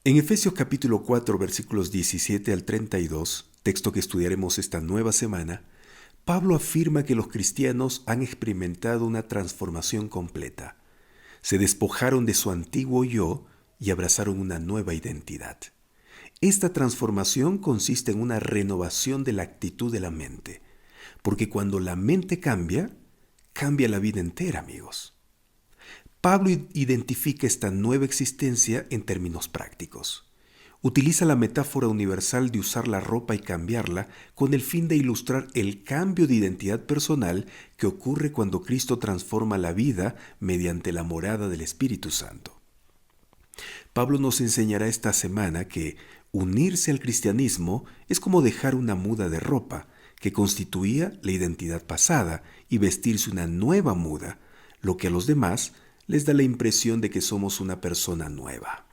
En Efesios capítulo 4, versículos 17 al 32, texto que estudiaremos esta nueva semana, Pablo afirma que los cristianos han experimentado una transformación completa. Se despojaron de su antiguo yo y abrazaron una nueva identidad. Esta transformación consiste en una renovación de la actitud de la mente, porque cuando la mente cambia, cambia la vida entera, amigos. Pablo identifica esta nueva existencia en términos prácticos. Utiliza la metáfora universal de usar la ropa y cambiarla con el fin de ilustrar el cambio de identidad personal que ocurre cuando Cristo transforma la vida mediante la morada del Espíritu Santo. Pablo nos enseñará esta semana que unirse al cristianismo es como dejar una muda de ropa que constituía la identidad pasada y vestirse una nueva muda, lo que a los demás les da la impresión de que somos una persona nueva.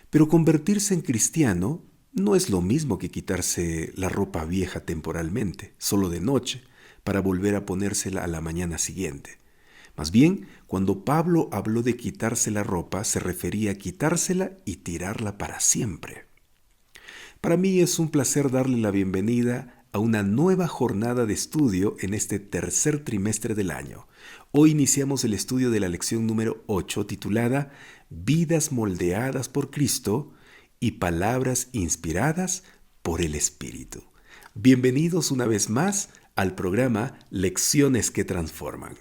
Pero convertirse en cristiano no es lo mismo que quitarse la ropa vieja temporalmente, solo de noche, para volver a ponérsela a la mañana siguiente. Más bien, cuando Pablo habló de quitarse la ropa, se refería a quitársela y tirarla para siempre. Para mí es un placer darle la bienvenida a una nueva jornada de estudio en este tercer trimestre del año. Hoy iniciamos el estudio de la lección número 8 titulada Vidas moldeadas por Cristo y palabras inspiradas por el Espíritu. Bienvenidos una vez más al programa Lecciones que Transforman.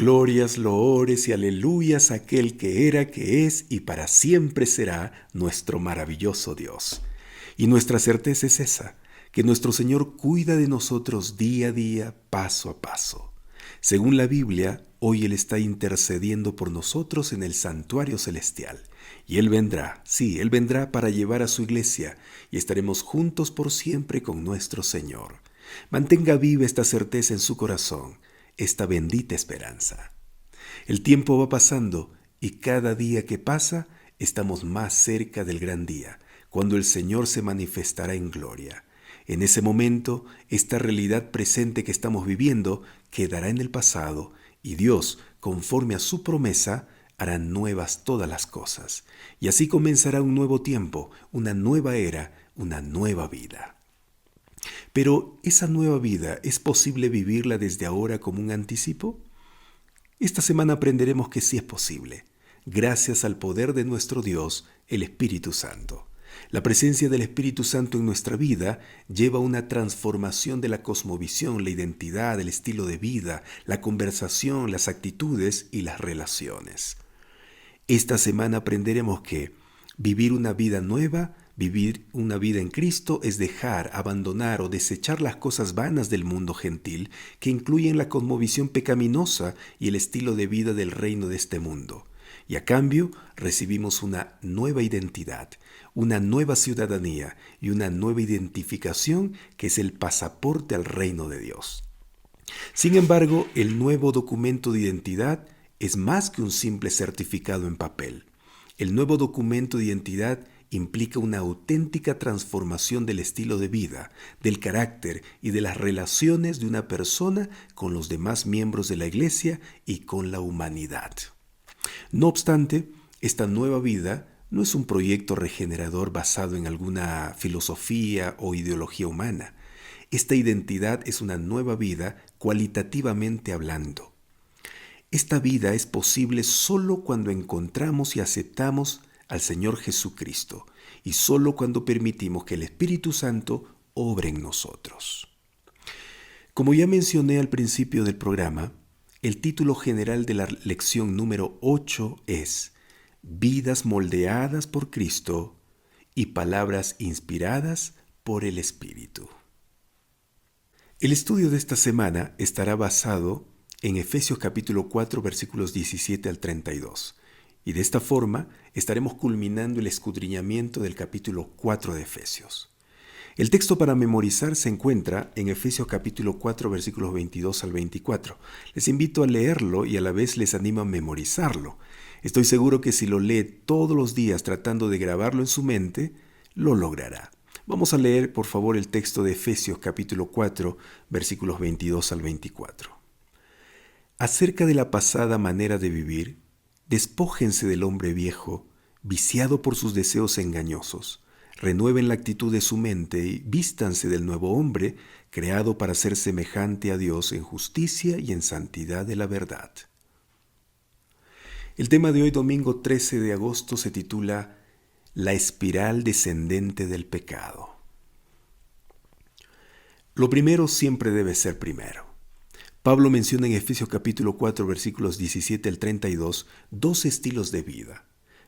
Glorias, loores y aleluyas a aquel que era, que es y para siempre será nuestro maravilloso Dios. Y nuestra certeza es esa, que nuestro Señor cuida de nosotros día a día, paso a paso. Según la Biblia, hoy Él está intercediendo por nosotros en el santuario celestial. Y Él vendrá, sí, Él vendrá para llevar a su iglesia y estaremos juntos por siempre con nuestro Señor. Mantenga viva esta certeza en su corazón, esta bendita esperanza. El tiempo va pasando y cada día que pasa estamos más cerca del gran día, cuando el Señor se manifestará en gloria. En ese momento, esta realidad presente que estamos viviendo quedará en el pasado y Dios, conforme a su promesa, hará nuevas todas las cosas. Y así comenzará un nuevo tiempo, una nueva era, una nueva vida. Pero esa nueva vida, ¿es posible vivirla desde ahora como un anticipo? Esta semana aprenderemos que sí es posible, gracias al poder de nuestro Dios, el Espíritu Santo. La presencia del Espíritu Santo en nuestra vida lleva a una transformación de la cosmovisión, la identidad, el estilo de vida, la conversación, las actitudes y las relaciones. Esta semana aprenderemos que vivir una vida nueva, vivir una vida en Cristo es dejar, abandonar o desechar las cosas vanas del mundo gentil que incluyen la cosmovisión pecaminosa y el estilo de vida del reino de este mundo. Y a cambio recibimos una nueva identidad, una nueva ciudadanía y una nueva identificación que es el pasaporte al reino de Dios. Sin embargo, el nuevo documento de identidad es más que un simple certificado en papel. El nuevo documento de identidad implica una auténtica transformación del estilo de vida, del carácter y de las relaciones de una persona con los demás miembros de la iglesia y con la humanidad. No obstante, esta nueva vida no es un proyecto regenerador basado en alguna filosofía o ideología humana. Esta identidad es una nueva vida cualitativamente hablando. Esta vida es posible solo cuando encontramos y aceptamos al Señor Jesucristo y solo cuando permitimos que el Espíritu Santo obre en nosotros. Como ya mencioné al principio del programa, el título general de la lección número 8 es Vidas moldeadas por Cristo y palabras inspiradas por el Espíritu. El estudio de esta semana estará basado en Efesios capítulo 4 versículos 17 al 32. Y de esta forma estaremos culminando el escudriñamiento del capítulo 4 de Efesios. El texto para memorizar se encuentra en Efesios capítulo 4 versículos 22 al 24. Les invito a leerlo y a la vez les animo a memorizarlo. Estoy seguro que si lo lee todos los días tratando de grabarlo en su mente, lo logrará. Vamos a leer, por favor, el texto de Efesios capítulo 4, versículos 22 al 24. Acerca de la pasada manera de vivir, despójense del hombre viejo, viciado por sus deseos engañosos. Renueven la actitud de su mente y vístanse del nuevo hombre, creado para ser semejante a Dios en justicia y en santidad de la verdad. El tema de hoy, domingo 13 de agosto, se titula La espiral descendente del pecado. Lo primero siempre debe ser primero. Pablo menciona en Efesios capítulo 4 versículos 17 al 32 dos estilos de vida,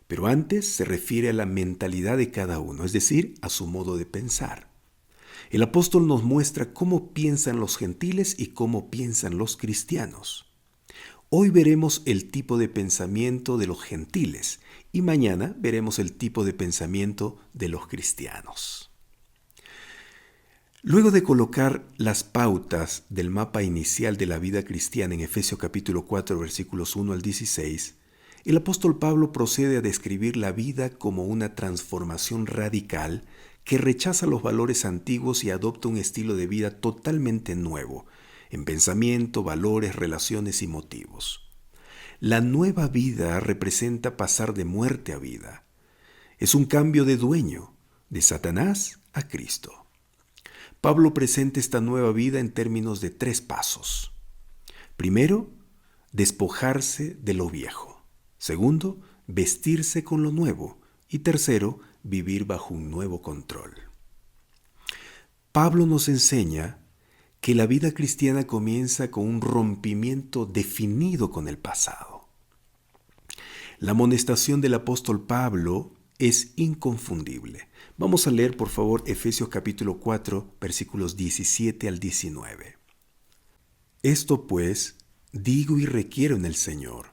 pero antes se refiere a la mentalidad de cada uno, es decir, a su modo de pensar. El apóstol nos muestra cómo piensan los gentiles y cómo piensan los cristianos. Hoy veremos el tipo de pensamiento de los gentiles y mañana veremos el tipo de pensamiento de los cristianos. Luego de colocar las pautas del mapa inicial de la vida cristiana en Efesios capítulo 4 versículos 1 al 16, el apóstol Pablo procede a describir la vida como una transformación radical que rechaza los valores antiguos y adopta un estilo de vida totalmente nuevo, en pensamiento, valores, relaciones y motivos. La nueva vida representa pasar de muerte a vida. Es un cambio de dueño, de Satanás a Cristo. Pablo presenta esta nueva vida en términos de 3 pasos. Primero, despojarse de lo viejo. Segundo, vestirse con lo nuevo. Y tercero, vivir bajo un nuevo control. Pablo nos enseña que la vida cristiana comienza con un rompimiento definido con el pasado. La amonestación del apóstol Pablo es inconfundible. Vamos a leer, por favor, Efesios capítulo 4, versículos 17 al 19. Esto pues digo y requiero en el Señor,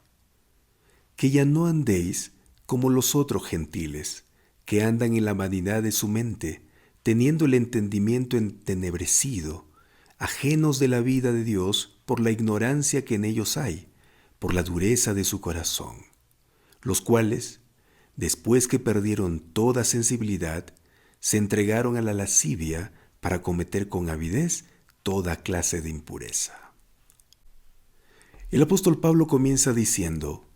que ya no andéis como los otros gentiles, que andan en la vanidad de su mente, teniendo el entendimiento entenebrecido, ajenos de la vida de Dios por la ignorancia que en ellos hay, por la dureza de su corazón, los cuales, después que perdieron toda sensibilidad, se entregaron a la lascivia para cometer con avidez toda clase de impureza. El apóstol Pablo comienza diciendo,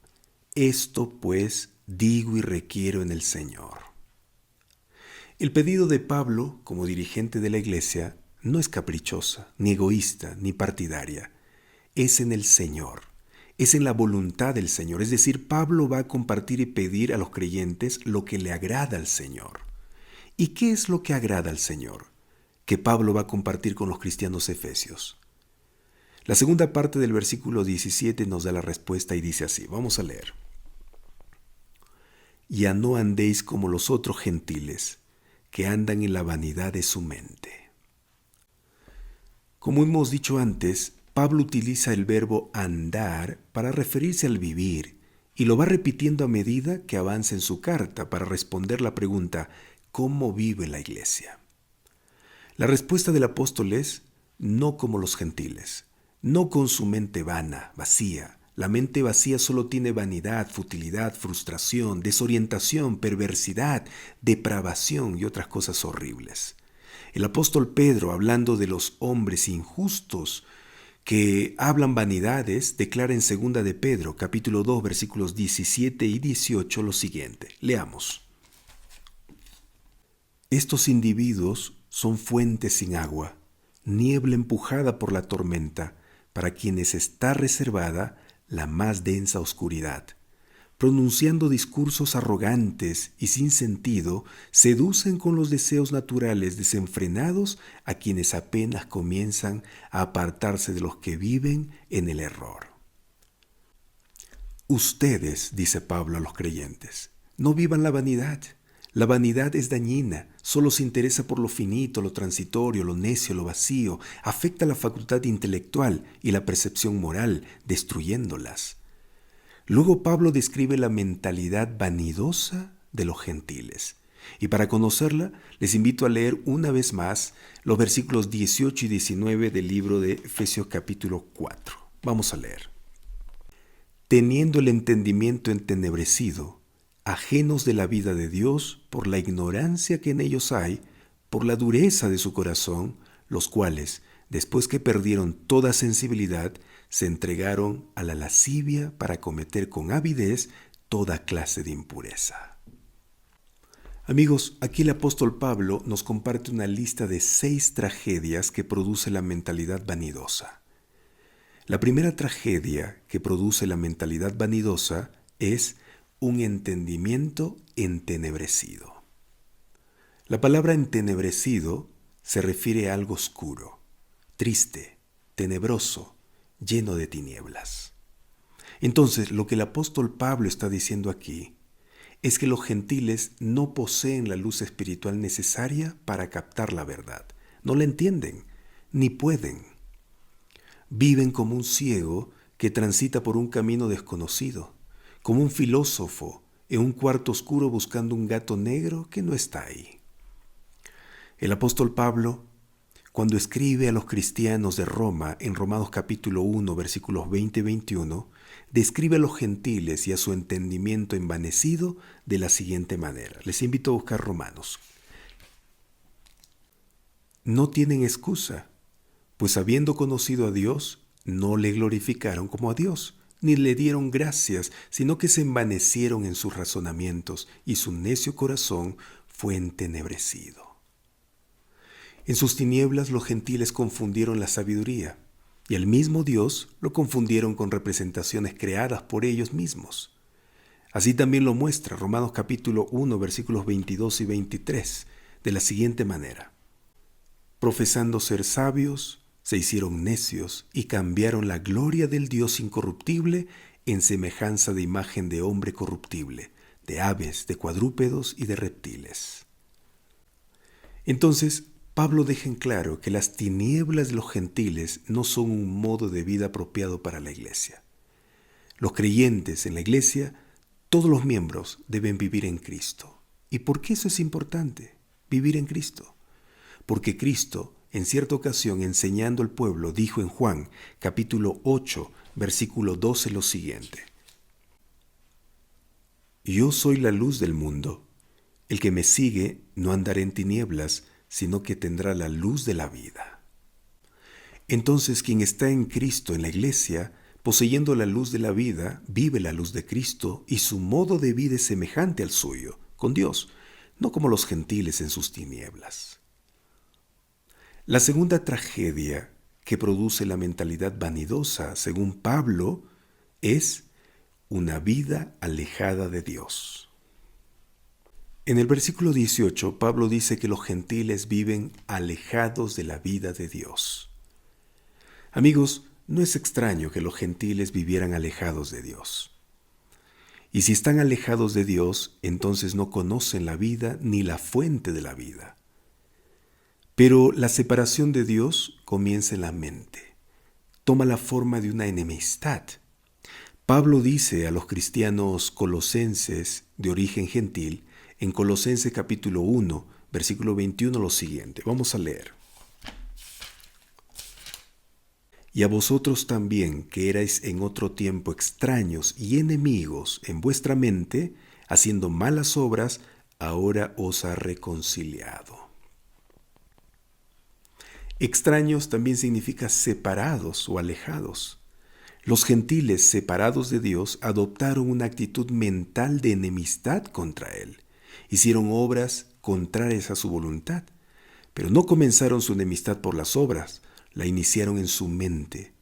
esto pues digo y requiero en el Señor. El pedido de Pablo, como dirigente de la iglesia, no es caprichosa, ni egoísta, ni partidaria. Es en el Señor, es en la voluntad del Señor. Es decir, Pablo va a compartir y pedir a los creyentes lo que le agrada al Señor. ¿Y qué es lo que agrada al Señor? Que Pablo va a compartir con los cristianos efesios. La segunda parte del versículo 17 nos da la respuesta y dice así, vamos a leer. Ya no andéis como los otros gentiles, que andan en la vanidad de su mente. Como hemos dicho antes, Pablo utiliza el verbo andar para referirse al vivir y lo va repitiendo a medida que avanza en su carta para responder la pregunta ¿cómo vive la iglesia? La respuesta del apóstol es no como los gentiles, no con su mente vana, vacía. La mente vacía solo tiene vanidad, futilidad, frustración, desorientación, perversidad, depravación y otras cosas horribles. El apóstol Pedro, hablando de los hombres injustos que hablan vanidades, declara en 2 de Pedro, capítulo 2, versículos 17 y 18 lo siguiente. Leamos. Estos individuos son fuentes sin agua, niebla empujada por la tormenta, para quienes está reservada la más densa oscuridad. Pronunciando discursos arrogantes y sin sentido, seducen con los deseos naturales desenfrenados a quienes apenas comienzan a apartarse de los que viven en el error. Ustedes, dice Pablo a los creyentes, no vivan la vanidad. La vanidad es dañina, solo se interesa por lo finito, lo transitorio, lo necio, lo vacío, afecta la facultad intelectual y la percepción moral, destruyéndolas. Luego Pablo describe la mentalidad vanidosa de los gentiles. Y para conocerla, les invito a leer una vez más los versículos 18 y 19 del libro de Efesios capítulo 4. Vamos a leer. Teniendo el entendimiento entenebrecido, ajenos de la vida de Dios por la ignorancia que en ellos hay, por la dureza de su corazón, los cuales, después que perdieron toda sensibilidad, se entregaron a la lascivia para cometer con avidez toda clase de impureza. Amigos, aquí el apóstol Pablo nos comparte una lista de 6 tragedias que produce la mentalidad vanidosa. La primera tragedia que produce la mentalidad vanidosa es un entendimiento entenebrecido. La palabra entenebrecido se refiere a algo oscuro, triste, tenebroso, lleno de tinieblas. Entonces, lo que el apóstol Pablo está diciendo aquí es que los gentiles no poseen la luz espiritual necesaria para captar la verdad. No la entienden, ni pueden. Viven como un ciego que transita por un camino desconocido, como un filósofo en un cuarto oscuro buscando un gato negro que no está ahí. El apóstol Pablo, cuando escribe a los cristianos de Roma en Romanos capítulo 1, versículos 20 y 21, describe a los gentiles y a su entendimiento envanecido de la siguiente manera. Les invito a buscar Romanos. No tienen excusa, pues habiendo conocido a Dios, no le glorificaron como a Dios, ni le dieron gracias, sino que se envanecieron en sus razonamientos, y su necio corazón fue entenebrecido. En sus tinieblas los gentiles confundieron la sabiduría, y el mismo Dios lo confundieron con representaciones creadas por ellos mismos. Así también lo muestra Romanos capítulo 1, versículos 22 y 23, de la siguiente manera. Profesando ser sabios, se hicieron necios y cambiaron la gloria del Dios incorruptible en semejanza de imagen de hombre corruptible, de aves, de cuadrúpedos y de reptiles. Entonces, Pablo deja en claro que las tinieblas de los gentiles no son un modo de vida apropiado para la iglesia. Los creyentes en la iglesia, todos los miembros deben vivir en Cristo. ¿Y por qué eso es importante? Vivir en Cristo. Porque Cristo, en cierta ocasión enseñando al pueblo, dijo en Juan capítulo 8, versículo 12 lo siguiente. Yo soy la luz del mundo. El que me sigue no andará en tinieblas, sino que tendrá la luz de la vida. Entonces, quien está en Cristo en la iglesia, poseyendo la luz de la vida, vive la luz de Cristo y su modo de vida es semejante al suyo, con Dios, no como los gentiles en sus tinieblas. La segunda tragedia que produce la mentalidad vanidosa, según Pablo, es una vida alejada de Dios. En el versículo 18, Pablo dice que los gentiles viven alejados de la vida de Dios. Amigos, no es extraño que los gentiles vivieran alejados de Dios. Y si están alejados de Dios, entonces no conocen la vida ni la fuente de la vida. Pero la separación de Dios comienza en la mente. Toma la forma de una enemistad. Pablo dice a los cristianos colosenses de origen gentil, en Colosenses capítulo 1, versículo 21, lo siguiente. Vamos a leer. Y a vosotros también, que erais en otro tiempo extraños y enemigos en vuestra mente, haciendo malas obras, ahora os ha reconciliado. Extraños también significa separados o alejados. Los gentiles separados de Dios adoptaron una actitud mental de enemistad contra Él. Hicieron obras contrarias a su voluntad, pero no comenzaron su enemistad por las obras, la iniciaron en su mente.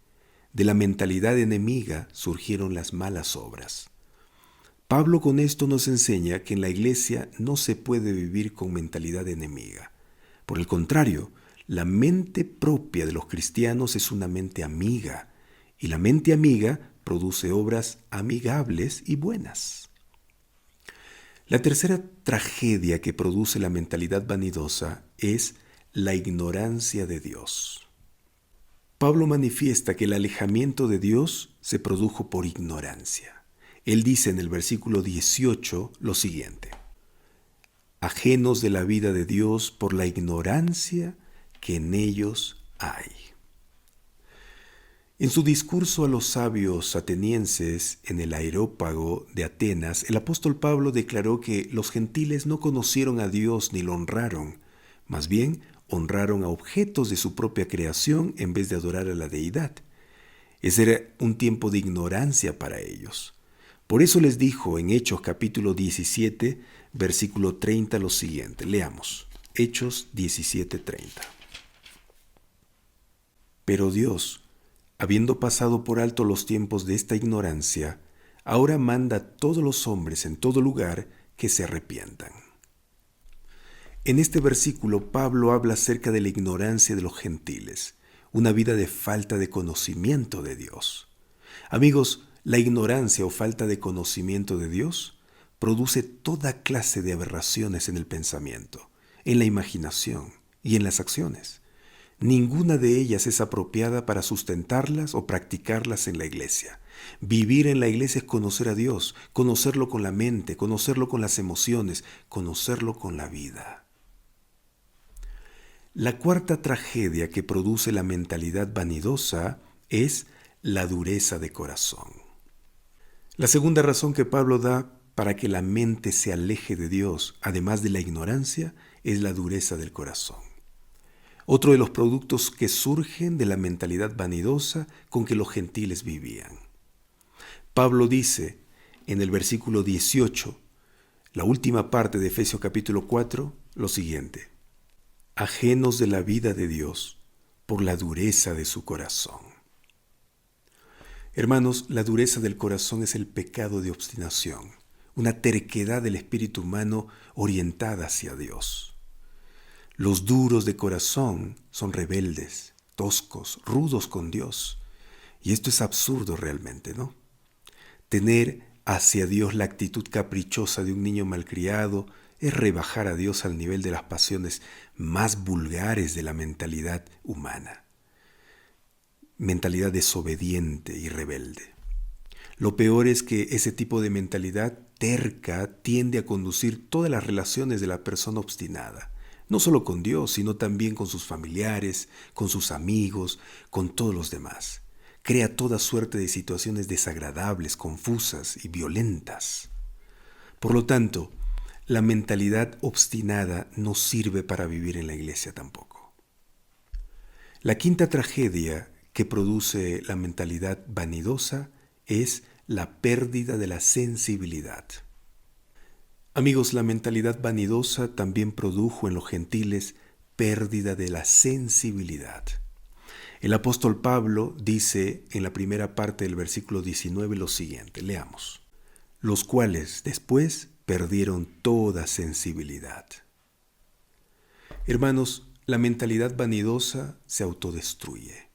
De la mentalidad enemiga surgieron las malas obras. Pablo con esto nos enseña que en la iglesia no se puede vivir con mentalidad enemiga. Por el contrario, la mente propia de los cristianos es una mente amiga, y la mente amiga produce obras amigables y buenas. La tercera tragedia que produce la mentalidad vanidosa es la ignorancia de Dios. Pablo manifiesta que el alejamiento de Dios se produjo por ignorancia. Él dice en el versículo 18 lo siguiente: ajenos de la vida de Dios por la ignorancia que en ellos hay. En su discurso a los sabios atenienses en el Areópago de Atenas, el apóstol Pablo declaró que los gentiles no conocieron a Dios ni lo honraron, más bien honraron a objetos de su propia creación en vez de adorar a la deidad. Ese era un tiempo de ignorancia para ellos. Por eso les dijo en Hechos capítulo 17, versículo 30 lo siguiente. Leamos, Hechos 17:30. Pero Dios, habiendo pasado por alto los tiempos de esta ignorancia, ahora manda a todos los hombres en todo lugar que se arrepientan. En este versículo Pablo habla acerca de la ignorancia de los gentiles, una vida de falta de conocimiento de Dios. Amigos, la ignorancia o falta de conocimiento de Dios produce toda clase de aberraciones en el pensamiento, en la imaginación y en las acciones. Ninguna de ellas es apropiada para sustentarlas o practicarlas en la iglesia. Vivir en la iglesia es conocer a Dios, conocerlo con la mente, conocerlo con las emociones, conocerlo con la vida. La cuarta tragedia que produce la mentalidad vanidosa es la dureza de corazón. La segunda razón que Pablo da para que la mente se aleje de Dios, además de la ignorancia, es la dureza del corazón. Otro de los productos que surgen de la mentalidad vanidosa con que los gentiles vivían. Pablo dice en el versículo 18, la última parte de Efesios capítulo 4, lo siguiente: ajenos de la vida de Dios por la dureza de su corazón. Hermanos, la dureza del corazón es el pecado de obstinación, una terquedad del espíritu humano orientada hacia Dios. Los duros de corazón son rebeldes, toscos, rudos con Dios. Y esto es absurdo realmente, ¿no? Tener hacia Dios la actitud caprichosa de un niño malcriado es rebajar a Dios al nivel de las pasiones más vulgares de la mentalidad humana. Mentalidad desobediente y rebelde. Lo peor es que ese tipo de mentalidad terca tiende a conducir todas las relaciones de la persona obstinada. No solo con Dios, sino también con sus familiares, con sus amigos, con todos los demás. Crea toda suerte de situaciones desagradables, confusas y violentas. Por lo tanto, la mentalidad obstinada no sirve para vivir en la iglesia tampoco. La quinta tragedia que produce la mentalidad vanidosa es la pérdida de la sensibilidad. Amigos, la mentalidad vanidosa también produjo en los gentiles pérdida de la sensibilidad. El apóstol Pablo dice en la primera parte del versículo 19 lo siguiente, leamos: los cuales después perdieron toda sensibilidad. Hermanos, la mentalidad vanidosa se autodestruye.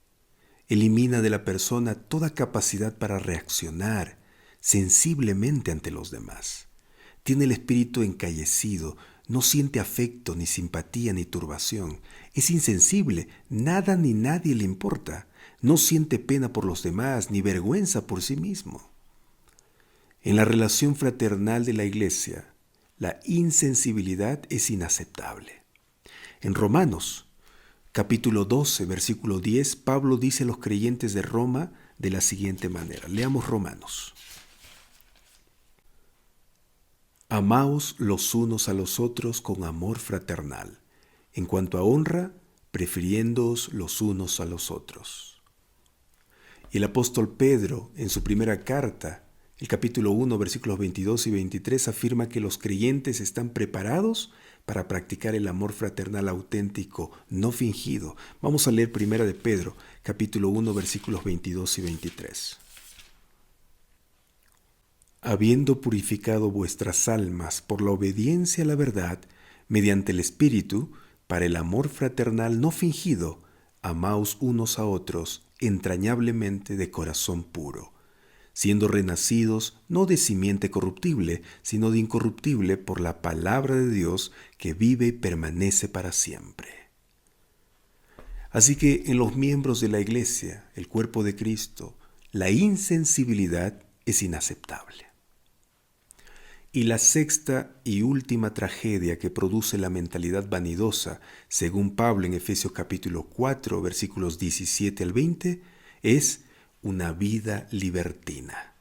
Elimina de la persona toda capacidad para reaccionar sensiblemente ante los demás. Tiene el espíritu encallecido, no siente afecto, ni simpatía, ni turbación. Es insensible, nada ni nadie le importa. No siente pena por los demás, ni vergüenza por sí mismo. En la relación fraternal de la iglesia, la insensibilidad es inaceptable. En Romanos, capítulo 12, versículo 10, Pablo dice a los creyentes de Roma de la siguiente manera. Leamos Romanos. Amaos los unos a los otros con amor fraternal, en cuanto a honra, prefiriéndoos los unos a los otros. Y el apóstol Pedro, en su primera carta, el capítulo 1, versículos 22 y 23, afirma que los creyentes están preparados para practicar el amor fraternal auténtico, no fingido. Vamos a leer primera de Pedro, capítulo 1, versículos 22 y 23. Habiendo purificado vuestras almas por la obediencia a la verdad, mediante el Espíritu, para el amor fraternal no fingido, amaos unos a otros entrañablemente de corazón puro, siendo renacidos no de simiente corruptible, sino de incorruptible por la palabra de Dios que vive y permanece para siempre. Así que en los miembros de la Iglesia, el cuerpo de Cristo, la insensibilidad es inaceptable. Y la sexta y última tragedia que produce la mentalidad vanidosa, según Pablo en Efesios capítulo 4, versículos 17 al 20, es una vida libertina.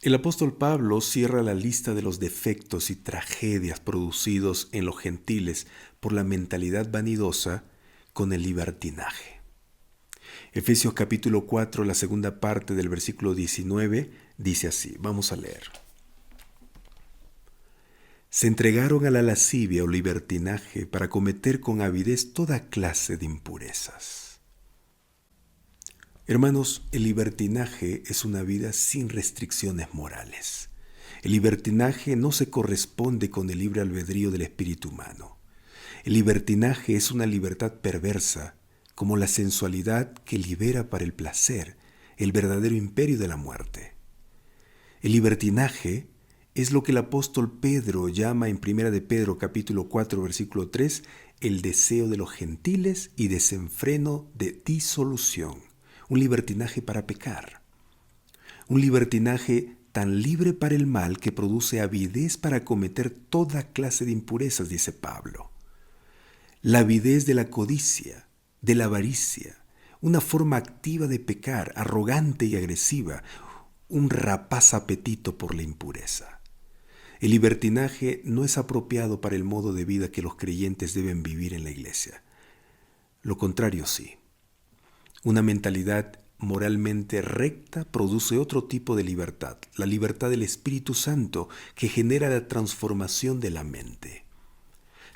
El apóstol Pablo cierra la lista de los defectos y tragedias producidos en los gentiles por la mentalidad vanidosa con el libertinaje. Efesios capítulo 4, la segunda parte del versículo 19, dice así, vamos a leer. Se entregaron a la lascivia o libertinaje para cometer con avidez toda clase de impurezas. Hermanos, el libertinaje es una vida sin restricciones morales. El libertinaje no se corresponde con el libre albedrío del espíritu humano. El libertinaje es una libertad perversa, como la sensualidad que libera para el placer, el verdadero imperio de la muerte. El libertinaje es lo que el apóstol Pedro llama en 1 de Pedro capítulo 4 versículo 3 el deseo de los gentiles y desenfreno de disolución, un libertinaje para pecar. Un libertinaje tan libre para el mal que produce avidez para cometer toda clase de impurezas, dice Pablo. La avidez de la codicia, de la avaricia, una forma activa de pecar, arrogante y agresiva, un rapaz apetito por la impureza. El libertinaje no es apropiado para el modo de vida que los creyentes deben vivir en la iglesia. Lo contrario sí. Una mentalidad moralmente recta produce otro tipo de libertad, la libertad del Espíritu Santo que genera la transformación de la mente.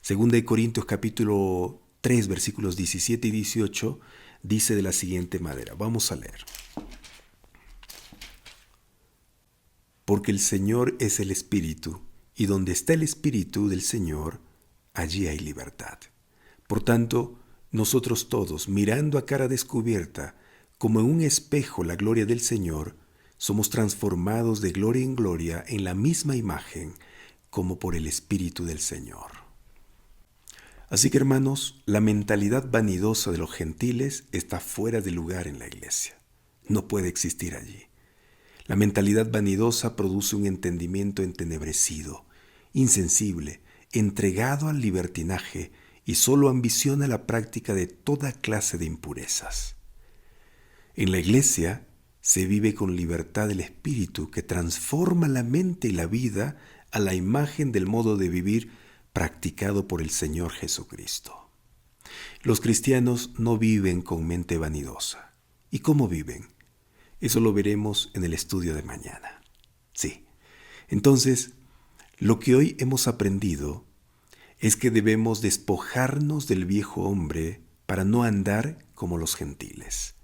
Segunda de Corintios capítulo 3 versículos 17 y 18 dice de la siguiente manera, vamos a leer. Porque el Señor es el Espíritu, y donde está el Espíritu del Señor, allí hay libertad. Por tanto, nosotros todos, mirando a cara descubierta, como en un espejo la gloria del Señor, somos transformados de gloria en gloria en la misma imagen, como por el Espíritu del Señor. Así que, hermanos, la mentalidad vanidosa de los gentiles está fuera de lugar en la iglesia. No puede existir allí. La mentalidad vanidosa produce un entendimiento entenebrecido, insensible, entregado al libertinaje y solo ambiciona la práctica de toda clase de impurezas. En la iglesia se vive con libertad del espíritu que transforma la mente y la vida a la imagen del modo de vivir practicado por el Señor Jesucristo. Los cristianos no viven con mente vanidosa. ¿Y cómo viven? Eso lo veremos en el estudio de mañana. Sí. Entonces, lo que hoy hemos aprendido es que debemos despojarnos del viejo hombre para no andar como los gentiles.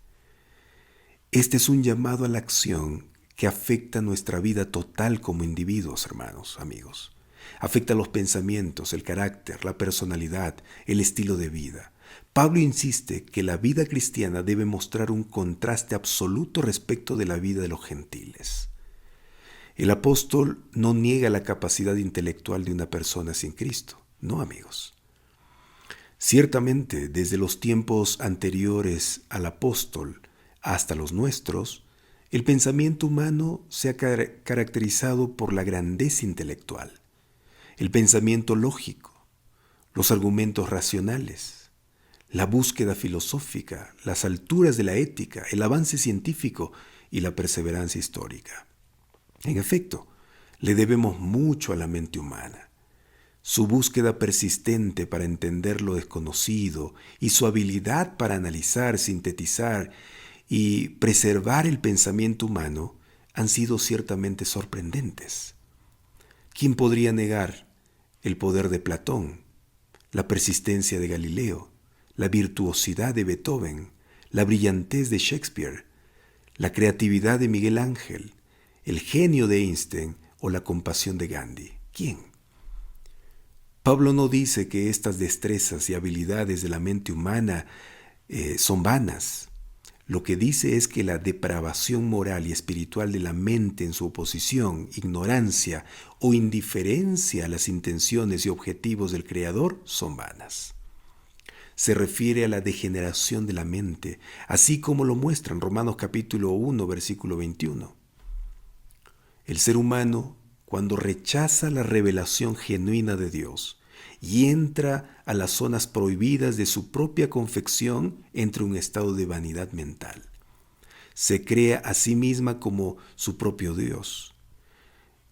Este es un llamado a la acción que afecta nuestra vida total como individuos, hermanos, amigos. Afecta los pensamientos, el carácter, la personalidad, el estilo de vida. Pablo insiste que la vida cristiana debe mostrar un contraste absoluto respecto de la vida de los gentiles. El apóstol no niega la capacidad intelectual de una persona sin Cristo. No, amigos. Ciertamente, desde los tiempos anteriores al apóstol hasta los nuestros, el pensamiento humano se ha caracterizado por la grandeza intelectual, el pensamiento lógico, los argumentos racionales, la búsqueda filosófica, las alturas de la ética, el avance científico y la perseverancia histórica. En efecto, le debemos mucho a la mente humana. Su búsqueda persistente para entender lo desconocido y su habilidad para analizar, sintetizar y preservar el pensamiento humano han sido ciertamente sorprendentes. ¿Quién podría negar el poder de Platón, la persistencia de Galileo, la virtuosidad de Beethoven, la brillantez de Shakespeare, la creatividad de Miguel Ángel, el genio de Einstein o la compasión de Gandhi? ¿Quién? Pablo no dice que estas destrezas y habilidades de la mente humana son vanas. Lo que dice es que la depravación moral y espiritual de la mente en su oposición, ignorancia o indiferencia a las intenciones y objetivos del Creador son vanas. Se refiere a la degeneración de la mente, así como lo muestra en Romanos capítulo 1, versículo 21. El ser humano, cuando rechaza la revelación genuina de Dios y entra a las zonas prohibidas de su propia confección, entra en un estado de vanidad mental. Se crea a sí misma como su propio Dios.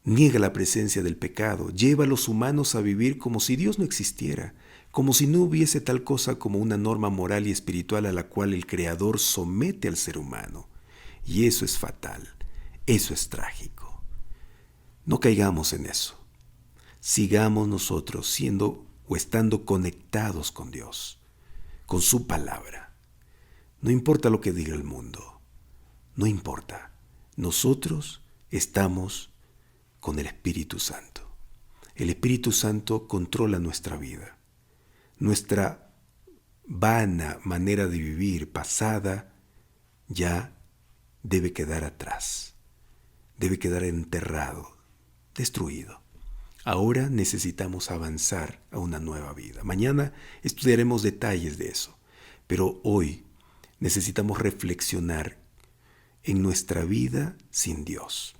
Niega la presencia del pecado, lleva a los humanos a vivir como si Dios no existiera, como si no hubiese tal cosa como una norma moral y espiritual a la cual el Creador somete al ser humano. Y eso es fatal, eso es trágico. No caigamos en eso. Sigamos nosotros siendo o estando conectados con Dios, con su palabra. No importa lo que diga el mundo, no importa. Nosotros estamos con el Espíritu Santo. El Espíritu Santo controla nuestra vida. Nuestra vana manera de vivir pasada ya debe quedar atrás, debe quedar enterrado, destruido. Ahora necesitamos avanzar a una nueva vida. Mañana estudiaremos detalles de eso, pero hoy necesitamos reflexionar en nuestra vida sin Dios.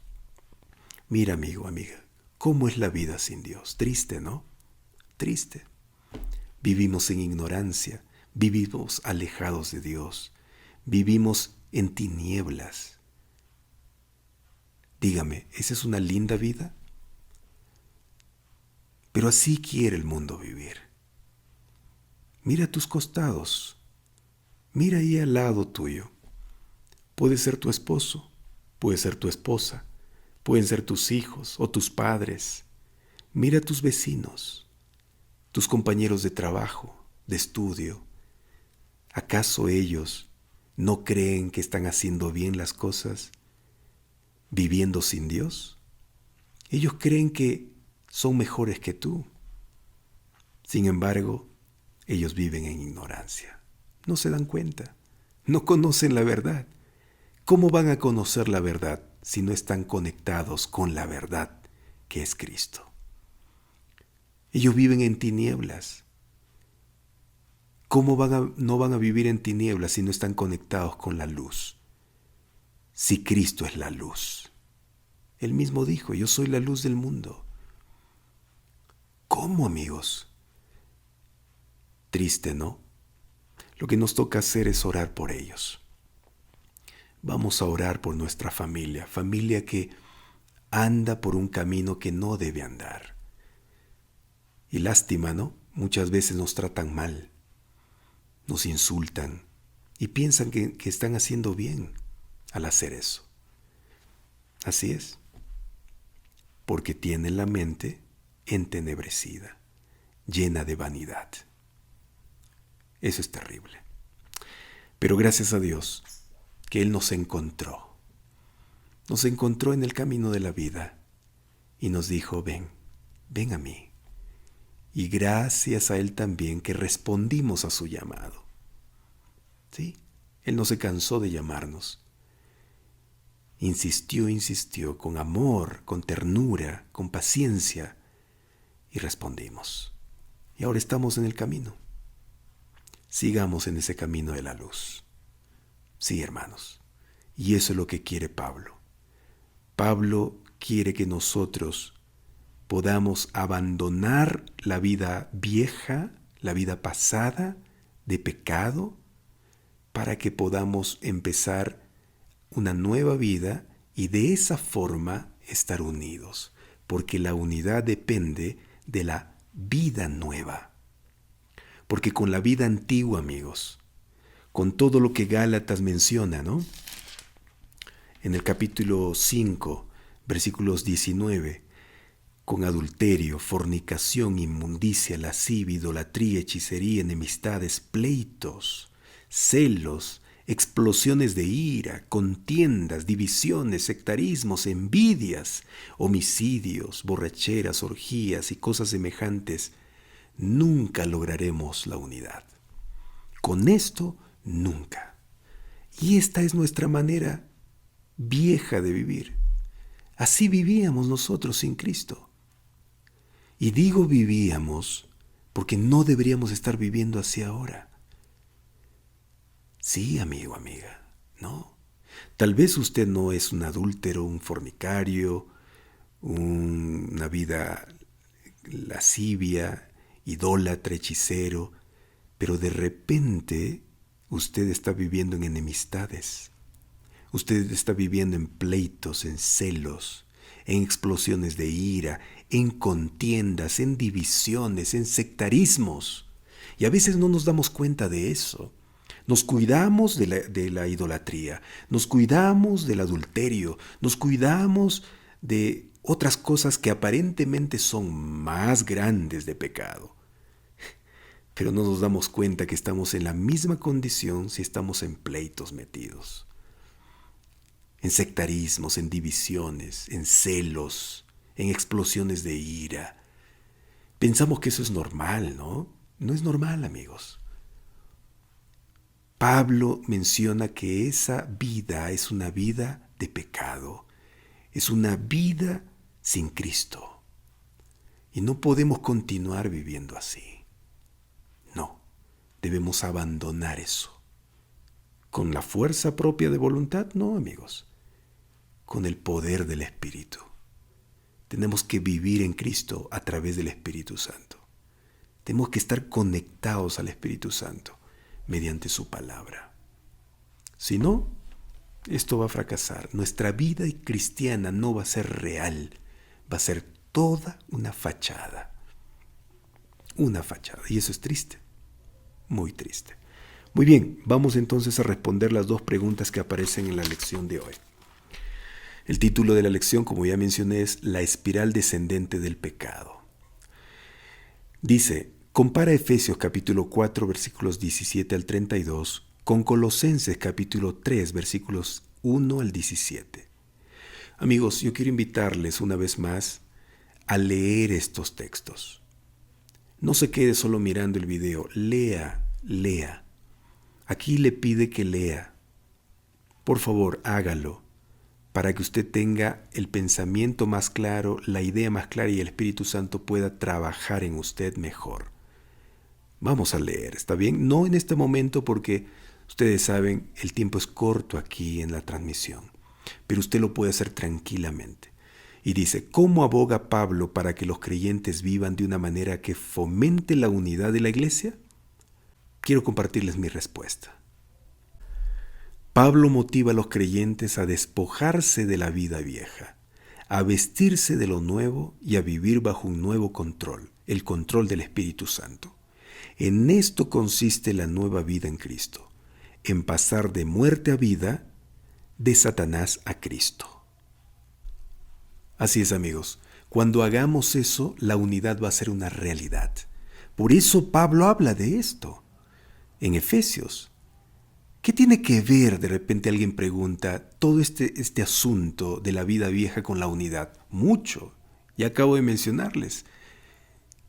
Mira, amigo, amiga, ¿cómo es la vida sin Dios? Triste, ¿no? Triste. Vivimos en ignorancia, vivimos alejados de Dios, vivimos en tinieblas. Dígame, ¿esa es una linda vida? Pero así quiere el mundo vivir. Mira a tus costados, mira ahí al lado tuyo. Puede ser tu esposo, puede ser tu esposa, pueden ser tus hijos o tus padres. Mira a tus vecinos, tus compañeros de trabajo, de estudio. ¿Acaso ellos no creen que están haciendo bien las cosas, viviendo sin Dios? Ellos creen que son mejores que tú. Sin embargo, ellos viven en ignorancia. No se dan cuenta, no conocen la verdad. ¿Cómo van a conocer la verdad si no están conectados con la verdad que es Cristo? Ellos viven en tinieblas. ¿Cómo no van a vivir en tinieblas si no están conectados con la luz? Si Cristo es la luz. Él mismo dijo, yo soy la luz del mundo. ¿Cómo, amigos? Triste, ¿no? Lo que nos toca hacer es orar por ellos. Vamos a orar por nuestra familia, familia que anda por un camino que no debe andar. Y lástima, ¿no? Muchas veces nos tratan mal, nos insultan y piensan que están haciendo bien al hacer eso. Así es, porque tienen la mente entenebrecida, llena de vanidad. Eso es terrible. Pero gracias a Dios que Él nos encontró en el camino de la vida y nos dijo, ven a mí. Y gracias a Él también que respondimos a su llamado. ¿Sí? Él no se cansó de llamarnos. Insistió con amor, con ternura, con paciencia y respondimos. Y ahora estamos en el camino. Sigamos en ese camino de la luz. Sí, hermanos. Y eso es lo que quiere Pablo. Pablo quiere que nosotros podamos abandonar la vida vieja, la vida pasada de pecado, para que podamos empezar una nueva vida y de esa forma estar unidos, porque la unidad depende de la vida nueva. Porque con la vida antigua, amigos, con todo lo que Gálatas menciona, ¿no? En el capítulo 5, versículos 19, con adulterio, fornicación, inmundicia, lascivia, idolatría, hechicería, enemistades, pleitos, celos, explosiones de ira, contiendas, divisiones, sectarismos, envidias, homicidios, borracheras, orgías y cosas semejantes, nunca lograremos la unidad. Con esto, nunca. Y esta es nuestra manera vieja de vivir. Así vivíamos nosotros sin Cristo. Y digo vivíamos porque no deberíamos estar viviendo así ahora. Sí, amigo, amiga, no. Tal vez usted no es un adúltero, un fornicario, una vida lascivia, idólatra, hechicero, pero de repente usted está viviendo en enemistades. Usted está viviendo en pleitos, en celos, en explosiones de ira, en contiendas, en divisiones, en sectarismos. Y a veces no nos damos cuenta de eso. Nos cuidamos de la idolatría, nos cuidamos del adulterio, nos cuidamos de otras cosas que aparentemente son más grandes de pecado. Pero no nos damos cuenta que estamos en la misma condición si estamos en pleitos metidos, en sectarismos, en divisiones, en celos, en explosiones de ira. Pensamos que eso es normal, ¿no? No es normal, amigos. Pablo menciona que esa vida es una vida de pecado, es una vida sin Cristo. Y no podemos continuar viviendo así. No, debemos abandonar eso. ¿Con la fuerza propia de voluntad? No, amigos. Con el poder del Espíritu. Tenemos que vivir en Cristo a través del Espíritu Santo. Tenemos que estar conectados al Espíritu Santo mediante su palabra. Si no, esto va a fracasar. Nuestra vida cristiana no va a ser real. Va a ser toda una fachada. Una fachada. Y eso es triste. Muy triste. Muy bien, vamos entonces a responder las dos preguntas que aparecen en la lección de hoy. El título de la lección, como ya mencioné, es La espiral descendente del pecado. Dice, compara Efesios capítulo 4, versículos 17 al 32, con Colosenses capítulo 3, versículos 1 al 17. Amigos, yo quiero invitarles una vez más a leer estos textos. No se quede solo mirando el video, lea. Aquí le pide que lea. Por favor, hágalo, para que usted tenga el pensamiento más claro, la idea más clara y el Espíritu Santo pueda trabajar en usted mejor. Vamos a leer, ¿está bien? No en este momento porque ustedes saben, el tiempo es corto aquí en la transmisión, pero usted lo puede hacer tranquilamente. Y dice, ¿cómo aboga Pablo para que los creyentes vivan de una manera que fomente la unidad de la iglesia? Quiero compartirles mi respuesta. Pablo motiva a los creyentes a despojarse de la vida vieja, a vestirse de lo nuevo y a vivir bajo un nuevo control, el control del Espíritu Santo. En esto consiste la nueva vida en Cristo, en pasar de muerte a vida, de Satanás a Cristo. Así es, amigos, cuando hagamos eso, la unidad va a ser una realidad. Por eso Pablo habla de esto en Efesios. ¿Qué tiene que ver, de repente alguien pregunta, todo este asunto de la vida vieja con la unidad? Mucho. Ya acabo de mencionarles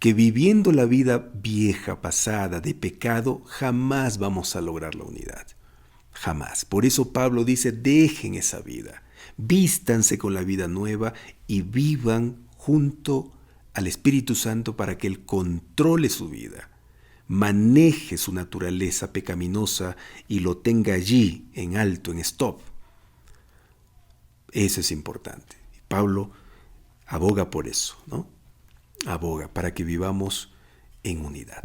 que viviendo la vida vieja, pasada, de pecado, jamás vamos a lograr la unidad. Jamás. Por eso Pablo dice, dejen esa vida, vístanse con la vida nueva y vivan junto al Espíritu Santo para que Él controle su vida, maneje su naturaleza pecaminosa y lo tenga allí, en alto, en stop. Eso es importante. Pablo aboga por eso, ¿no? Aboga para que vivamos en unidad.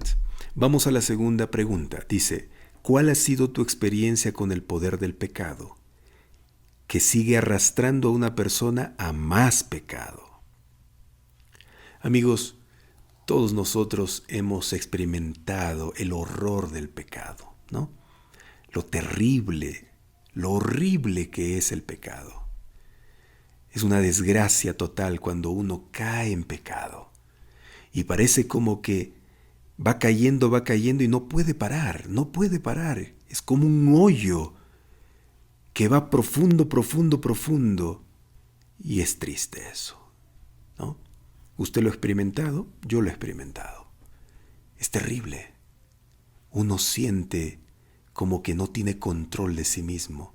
Vamos a la segunda pregunta. Dice, ¿cuál ha sido tu experiencia con el poder del pecado que sigue arrastrando a una persona a más pecado? Amigos, todos nosotros hemos experimentado el horror del pecado, ¿no? Lo terrible, lo horrible que es el pecado. Es una desgracia total cuando uno cae en pecado. Y parece como que va cayendo y no puede parar. Es como un hoyo que va profundo. Y es triste eso, ¿no? ¿Usted lo ha experimentado? Yo lo he experimentado. Es terrible. Uno siente como que no tiene control de sí mismo.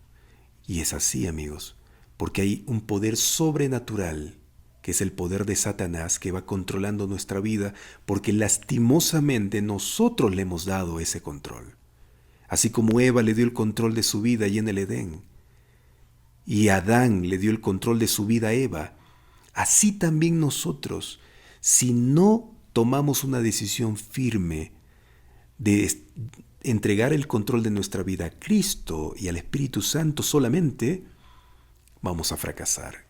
Y es así, amigos, porque hay un poder sobrenatural, que es el poder de Satanás, que va controlando nuestra vida, porque lastimosamente nosotros le hemos dado ese control. Así como Eva le dio el control de su vida allí en el Edén, y Adán le dio el control de su vida a Eva, así también nosotros, si no tomamos una decisión firme de entregar el control de nuestra vida a Cristo y al Espíritu Santo solamente, vamos a fracasar.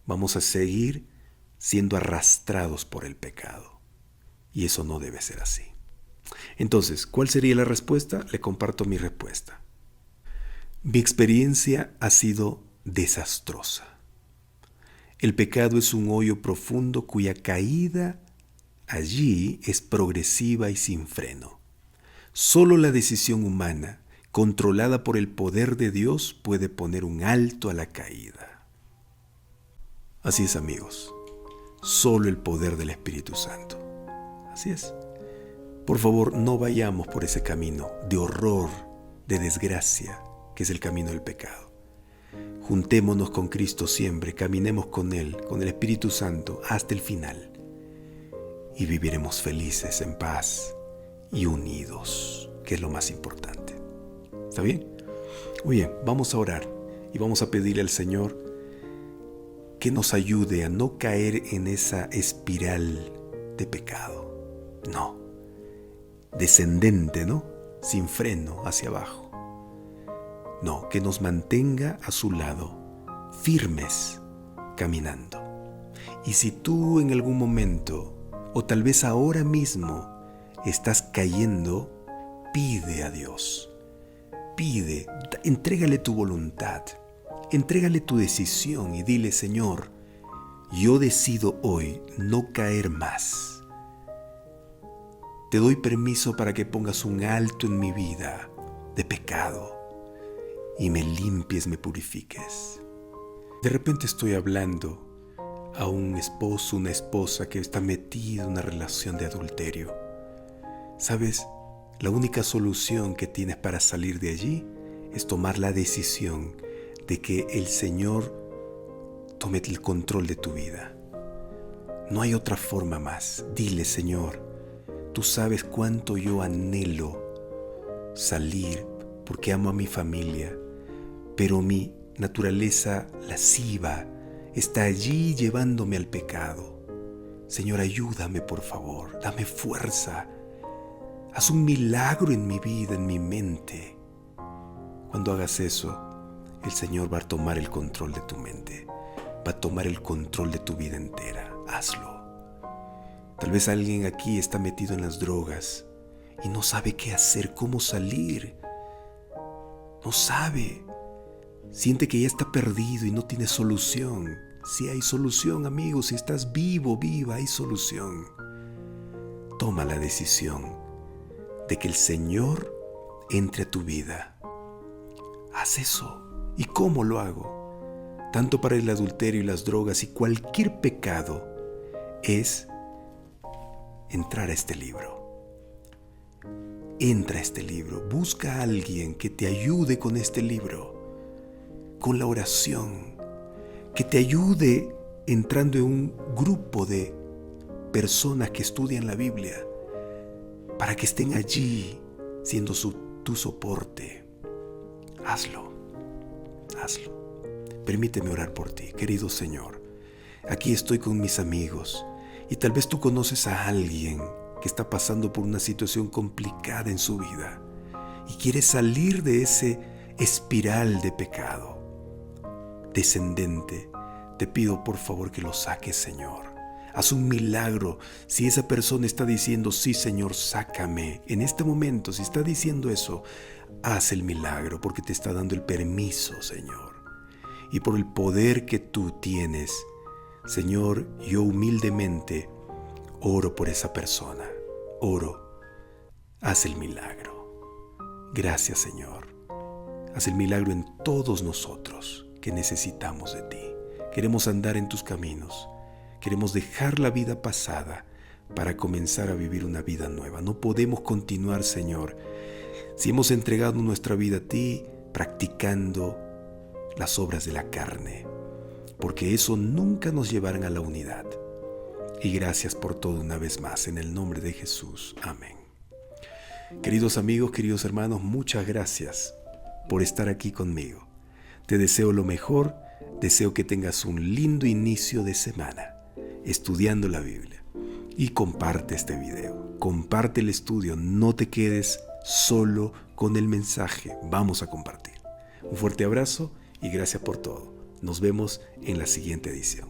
Vamos a seguir siendo arrastrados por el pecado. Y eso no debe ser así. Entonces, ¿cuál sería la respuesta? Le comparto mi respuesta. Mi experiencia ha sido desastrosa. El pecado es un hoyo profundo cuya caída allí es progresiva y sin freno. Solo la decisión humana, controlada por el poder de Dios, puede poner un alto a la caída. Así es, amigos. Solo el poder del Espíritu Santo. Así es. Por favor, no vayamos por ese camino de horror, de desgracia, que es el camino del pecado. Juntémonos con Cristo siempre, caminemos con Él, con el Espíritu Santo, hasta el final. Y viviremos felices, en paz y unidos, que es lo más importante. ¿Está bien? Muy bien, vamos a orar y vamos a pedirle al Señor que nos ayude a no caer en esa espiral de pecado. No, descendente, ¿no? Sin freno hacia abajo. No, que nos mantenga a su lado, firmes, caminando. Y si tú en algún momento, o tal vez ahora mismo, estás cayendo, pide a Dios. Pide, entrégale tu voluntad, entrégale tu decisión y dile: Señor, yo decido hoy no caer más. Te doy permiso para que pongas un alto en mi vida de pecado y me limpies, me purifiques. De repente estoy hablando a un esposo, una esposa que está metida en una relación de adulterio. ¿Sabes? La única solución que tienes para salir de allí es tomar la decisión de que el Señor tome el control de tu vida. No hay otra forma más. Dile: Señor, tú sabes cuánto yo anhelo salir porque amo a mi familia, pero mi naturaleza lasciva está allí llevándome al pecado. Señor, ayúdame, por favor, dame fuerza. Haz un milagro en mi vida, en mi mente. Cuando hagas eso, el Señor va a tomar el control de tu mente, va a tomar el control de tu vida entera. Hazlo. Tal vez alguien aquí está metido en las drogas y no sabe qué hacer, cómo salir. No sabe. Siente que ya está perdido y no tiene solución. Sí hay solución, amigo. Si estás vivo, viva, hay solución. Toma la decisión de que el Señor entre a tu vida. Haz eso. ¿Y cómo lo hago? Tanto para el adulterio y las drogas y cualquier pecado es entrar a este libro. Entra a este libro. Busca a alguien que te ayude con este libro, con la oración, que te ayude entrando en un grupo de personas que estudian la Biblia, para que estén allí siendo tu soporte. Hazlo, hazlo. Permíteme orar por ti, querido Señor. Aquí estoy con mis amigos y tal vez tú conoces a alguien que está pasando por una situación complicada en su vida y quiere salir de ese espiral de pecado descendente. Te pido por favor que lo saques, Señor. Haz un milagro. Si esa persona está diciendo: sí, Señor, sácame, en este momento, si está diciendo eso, haz el milagro, porque te está dando el permiso, Señor. Y por el poder que tú tienes, Señor, yo humildemente oro por esa persona. Oro. Haz el milagro. Gracias, Señor. Haz el milagro en todos nosotros que necesitamos de ti. Queremos andar en tus caminos. Queremos dejar la vida pasada para comenzar a vivir una vida nueva. No podemos continuar, Señor, si hemos entregado nuestra vida a ti practicando las obras de la carne, porque eso nunca nos llevará a la unidad. Y gracias por todo una vez más, en el nombre de Jesús. Amén. Queridos amigos, queridos hermanos, muchas gracias por estar aquí conmigo. Te deseo lo mejor, deseo que tengas un lindo inicio de semana estudiando la Biblia. Y comparte este video, comparte el estudio, no te quedes solo con el mensaje, vamos a compartir. Un fuerte abrazo y gracias por todo. Nos vemos en la siguiente edición.